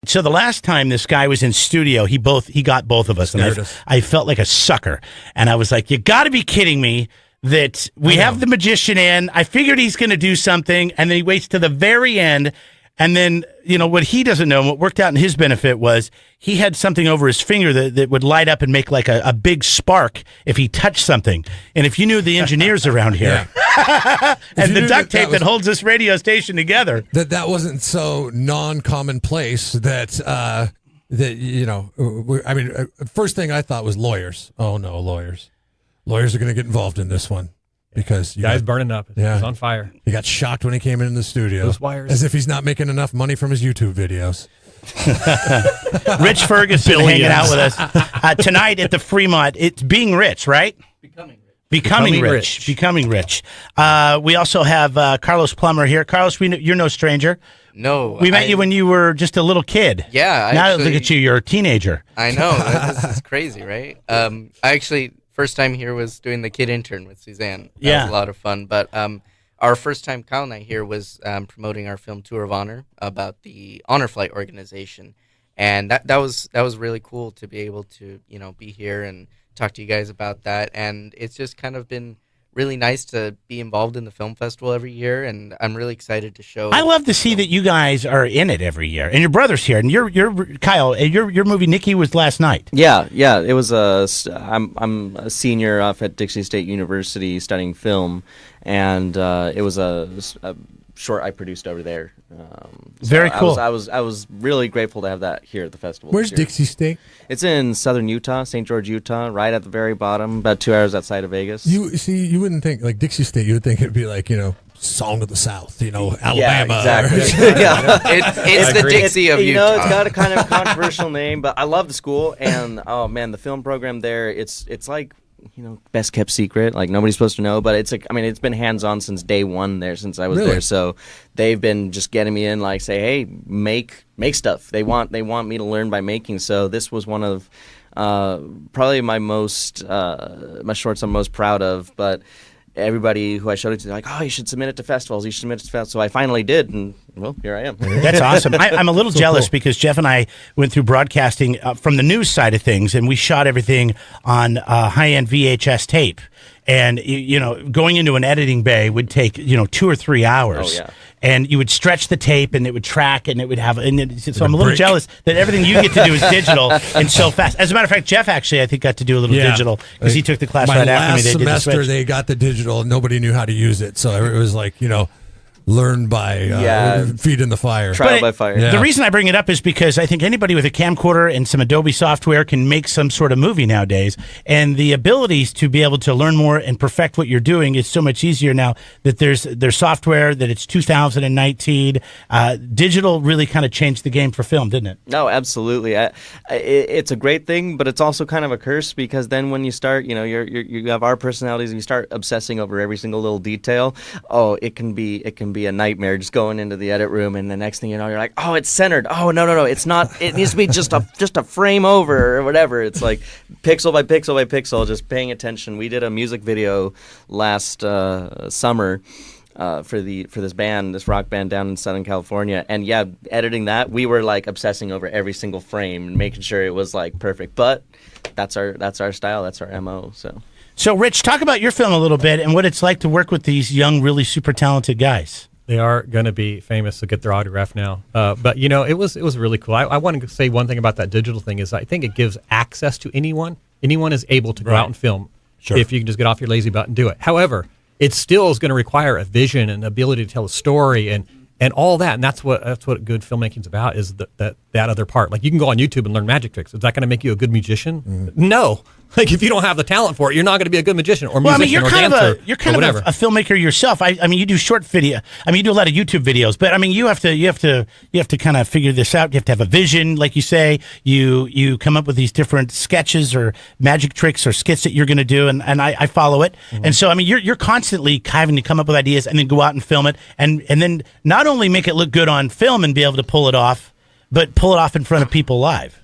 So the last time this guy was in studio, he got both of us, and I felt like a sucker. And I was like, you got to be kidding me that we have the magician in. I figured he's going to do something, and then he waits to the very end. And then, what he doesn't know, and what worked out in his benefit was he had something over his finger that would light up and make like a big spark if he touched something. And if you knew the engineers around here and the duct tape that holds this radio station together. That wasn't so non-commonplace that, first thing I thought was lawyers. Oh, no, lawyers. Lawyers are going to get involved in this one. Because guy's burning up. He's on fire. He got shocked when he came in the studio. Those wires. As if he's not making enough money from his YouTube videos. Rich Ferguson hanging out with us tonight at the Fremont. It's Being Rich, right? Becoming rich. We also have Carlos Plummer here. Carlos, you're no stranger. No. We met you when you were just a little kid. Yeah. Now look at you. You're a teenager. I know. This is crazy, right? First time here was doing the kid intern with Suzanne. That was a lot of fun. But our first time Kyle and I here was promoting our film Tour of Honor about the Honor Flight organization, and that was really cool to be able to be here and talk to you guys about that. And it's just kind of been really nice to be involved in the film festival every year, and I'm really excited to show. I love to see that you guys are in it every year, and your brother's here, and you're Kyle. Your movie Nikki was last night. Yeah. It was I'm a senior off at Dixie State University studying film, and it was a short I produced over there. Very cool. I was really grateful to have that here at the festival. Where's Dixie State? It's in southern Utah, St. George, Utah, right at the very bottom, about 2 hours outside of Vegas. You wouldn't think, like Dixie State, you would think it'd be like, Song of the South, Alabama. Yeah, exactly. It's the Dixie of Utah. It's got a kind of controversial name, but I love the school, and oh man, the film program there, it's like, best kept secret, like nobody's supposed to know, but it's been hands-on since day one there, since I was there. So they've been just getting me in, like, say, hey, make stuff. They want me to learn by making. So this was one of probably my shorts I'm most proud of, but everybody who I showed it to, like, oh, you should submit it to festivals. So I finally did, and well, here I am. That's awesome. I'm a little jealous because Jeff and I went through broadcasting from the news side of things, and we shot everything on high-end VHS tape. And going into an editing bay would take 2 or 3 hours. Oh, yeah. And you would stretch the tape, and it would track, and it would have. So I'm a little jealous that everything you get to do is digital and so fast. As a matter of fact, Jeff actually, I think, got to do a little digital because he took the class right after me. My last semester, they got the digital, and nobody knew how to use it. So it was like, learn by feet in the fire. Trial by fire. Yeah. The reason I bring it up is because I think anybody with a camcorder and some Adobe software can make some sort of movie nowadays. And the abilities to be able to learn more and perfect what you're doing is so much easier now that there's software, that it's 2019. Digital really kind of changed the game for film, didn't it? No, absolutely. It's a great thing, but it's also kind of a curse because then when you start, you have our personalities and you start obsessing over every single little detail. Oh, it can be a nightmare just going into the edit room, and the next thing you know, you're like, oh, it's centered. Oh, no, it's not. It needs to be just a frame over or whatever. It's like pixel by pixel by pixel, just paying attention. We did a music video last summer for this band, this rock band down in Southern California, and editing that, we were like obsessing over every single frame and making sure it was like perfect. But that's our style, that's our MO. So, Rich, talk about your film a little bit and what it's like to work with these young, really super talented guys. They are going to be famous, so get their autograph now. But, it was really cool. I want to say one thing about that digital thing is I think it gives access to anyone. Anyone is able to go out and film if you can just get off your lazy butt and do it. However, it still is going to require a vision and ability to tell a story and all that. And that's what good filmmaking is about, is that other part. Like, you can go on YouTube and learn magic tricks. Is that going to make you a good magician? Mm-hmm. No. Like, if you don't have the talent for it, you're not going to be a good magician or musician or dancer. You're kind of a filmmaker yourself. I mean, you do short video. I mean, you do a lot of YouTube videos, but I mean, you have to kind of figure this out. You have to have a vision, like you say. You come up with these different sketches or magic tricks or skits that you're going to do, and I follow it. Mm-hmm. And so, I mean, you're constantly having to come up with ideas and then go out and film it, and then not only make it look good on film and be able to pull it off, but pull it off in front of people live.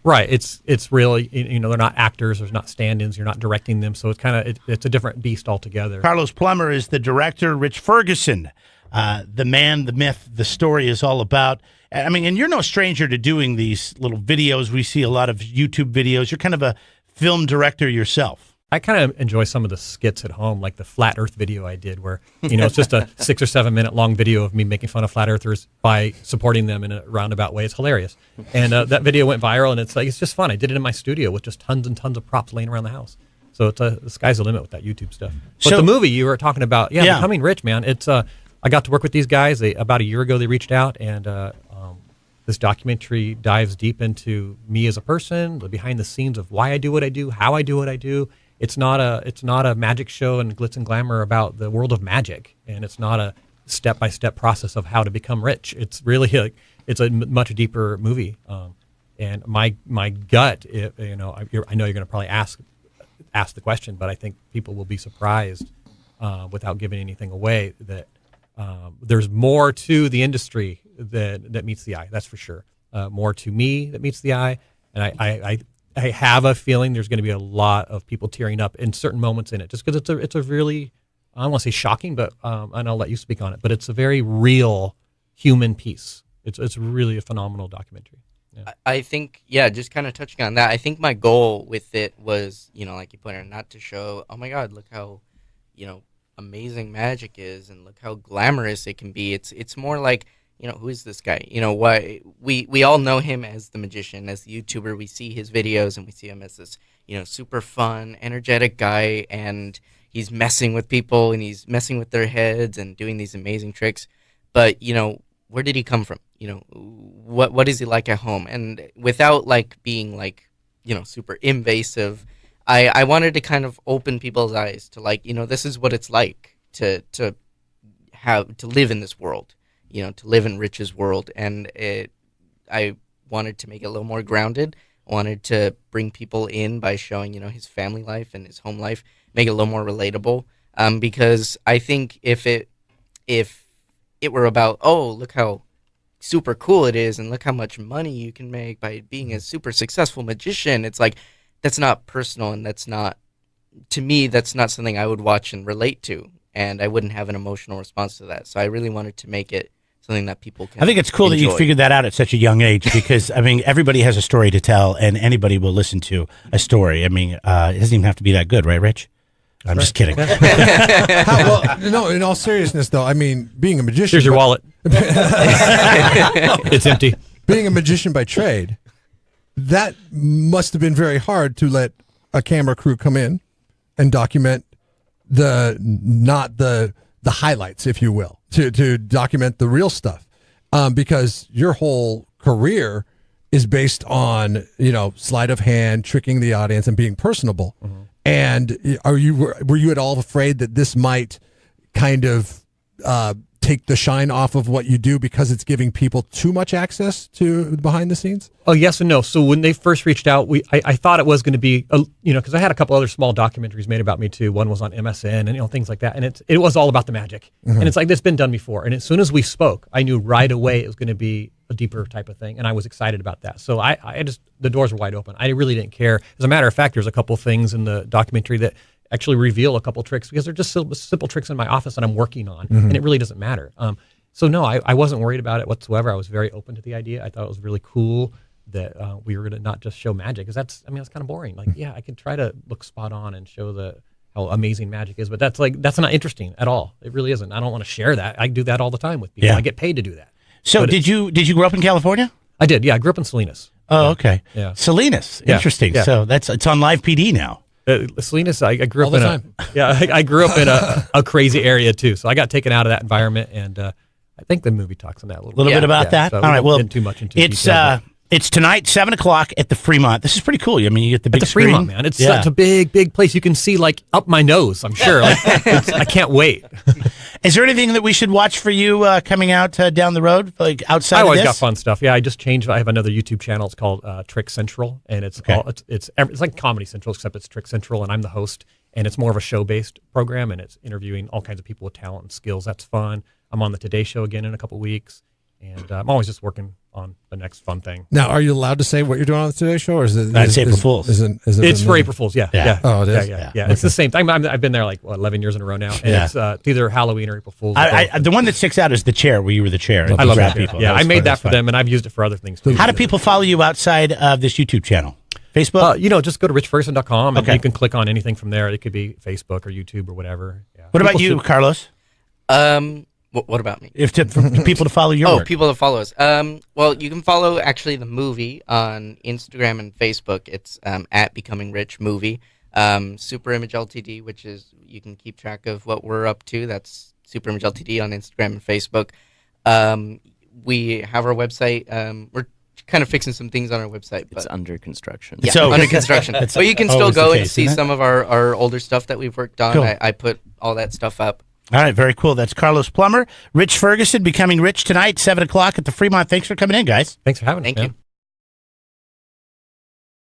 Right. It's really, they're not actors. There's not stand-ins. You're not directing them. So it's kind of, it's a different beast altogether. Carlos Plummer is the director. Rich Ferguson, the man, the myth, the story is all about. I mean, and you're no stranger to doing these little videos. We see a lot of YouTube videos. You're kind of a film director yourself. I kind of enjoy some of the skits at home, like the Flat Earth video I did where, it's just a 6 or 7 minute long video of me making fun of flat earthers by supporting them in a roundabout way. It's hilarious. And that video went viral, and it's just fun. I did it in my studio with just tons and tons of props laying around the house. So the sky's the limit with that YouTube stuff. But the movie you were talking about, Becoming Rich, man, it's I got to work with these guys. About a year ago, they reached out, and this documentary dives deep into me as a person, the behind the scenes of why I do what I do, how I do what I do. It's not a magic show and glitz and glamour about the world of magic, and it's not a step-by-step process of how to become rich. It's really it's a much deeper movie. And my gut, I know you're going to probably ask the question, but I think people will be surprised without giving anything away that there's more to the industry that meets the eye. That's for sure. More to me that meets the eye, and I have a feeling there's going to be a lot of people tearing up in certain moments in it, just because it's a really, I don't want to say shocking, but and I'll let you speak on it, but it's a very real human piece. It's really a phenomenal documentary. Yeah. I think, just kind of touching on that, I think my goal with it was, like you pointed out, not to show, oh my God, look how, amazing magic is, and look how glamorous it can be. It's more like, who is this guy? Why we all know him as the magician, as the YouTuber. We see his videos and we see him as this, super fun, energetic guy, and he's messing with people and he's messing with their heads and doing these amazing tricks. But, where did he come from? What is he like at home? And without being super invasive, I wanted to kind of open people's eyes to this is what it's like to live in this world. To live in Rich's world, and I wanted to make it a little more grounded. I wanted to bring people in by showing, his family life and his home life, make it a little more relatable. Because I think if it were about, oh, look how super cool it is, and look how much money you can make by being a super successful magician, it's like that's not personal, and that's not something I would watch and relate to, and I wouldn't have an emotional response to that. So I really wanted to make it something that people can. I think it's cool enjoy. that you figured that out at such a young age, because I mean everybody has a story to tell, and anybody will listen to a story. I mean, it doesn't even have to be that good, right, Rich? I'm just kidding. No, in all seriousness, though, I mean, being a magician. Here's your wallet. It's empty. Being a magician by trade, that must have been very hard to let a camera crew come in and document not the highlights, if you will, to document the real stuff, because your whole career is based on sleight of hand, tricking the audience, and being personable. Mm-hmm. And were you at all afraid that this might kind of take the shine off of what you do because it's giving people too much access to behind the scenes? Oh, yes and no. So when they first reached out, I thought it was going to be, because I had a couple other small documentaries made about me too. One was on MSN and things like that, and it was all about the magic. Mm-hmm. And it's like, this has been done before. And as soon as we spoke, I knew right away it was going to be a deeper type of thing, and I was excited about that. So I just, the doors were wide open. I really didn't care. As a matter of fact, there's a couple things in the documentary that actually reveal a couple tricks, because they're just simple tricks in my office that I'm working on, mm-hmm. and it really doesn't matter. So no, I wasn't worried about it whatsoever. I was very open to the idea. I thought it was really cool that we were going to not just show magic, because that's kind of boring. Like, yeah, I can try to look spot on and show how amazing magic is, but that's not interesting at all. It really isn't. I don't want to share that. I do that all the time with people. Yeah. I get paid to do that. So did you grow up in California? I did. Yeah, I grew up in Salinas. Oh, okay. Yeah. Salinas. Interesting. Yeah. So it's on Live PD now. Salinas, I grew up I grew up in a crazy area too. So I got taken out of that environment, and I think the movie talks on that a little bit about that. So all right. Well, too much into detail, it's tonight, 7:00 at the Fremont. This is pretty cool. I mean, you get the big screen. Fremont, man. It's such a big place. You can see up my nose. I'm sure. I can't wait. Is there anything that we should watch for you coming out down the road, outside of this? I always got fun stuff. Yeah, I just changed. I have another YouTube channel. It's called Trick Central, and it's like Comedy Central, except it's Trick Central, and I'm the host. And it's more of a show-based program, and it's interviewing all kinds of people with talent and skills. That's fun. I'm on the Today Show again in a couple weeks, And I'm always just working on the next fun thing. Now, are you allowed to say what you're doing on the Today Show, or is it? It's April Fools. It's for April Fools. Yeah. Oh, it is. Yeah. It's the same thing. I've been there like 11 years in a row now, and it's either Halloween or April Fools. The one that sticks out is the chair, where you were the chair. I love that. People. Yeah, I made that for them, and I've used it for other things too. How do people follow you outside of this YouTube channel? Facebook? Just go to richferguson.com, and you can click on anything from there. It could be Facebook or YouTube or whatever. Yeah. What about you, Carlos? What about me? For people to follow your work. People to follow us. Well, you can follow actually the movie on Instagram and Facebook. It's at Becoming Rich Movie. Super Image Ltd, which is you can keep track of what we're up to. That's Super Image Ltd on Instagram and Facebook. We have our website. We're kind of fixing some things on our website. But it's under construction. Yeah, under construction. But you can still go and see some of our older stuff that we've worked on. Cool. I put all that stuff up. All right, very cool. That's Carlos Plummer, Rich Ferguson, Becoming Rich tonight, 7 o'clock at the Fremont. Thanks for coming in, guys. Thanks for having us. Thank you.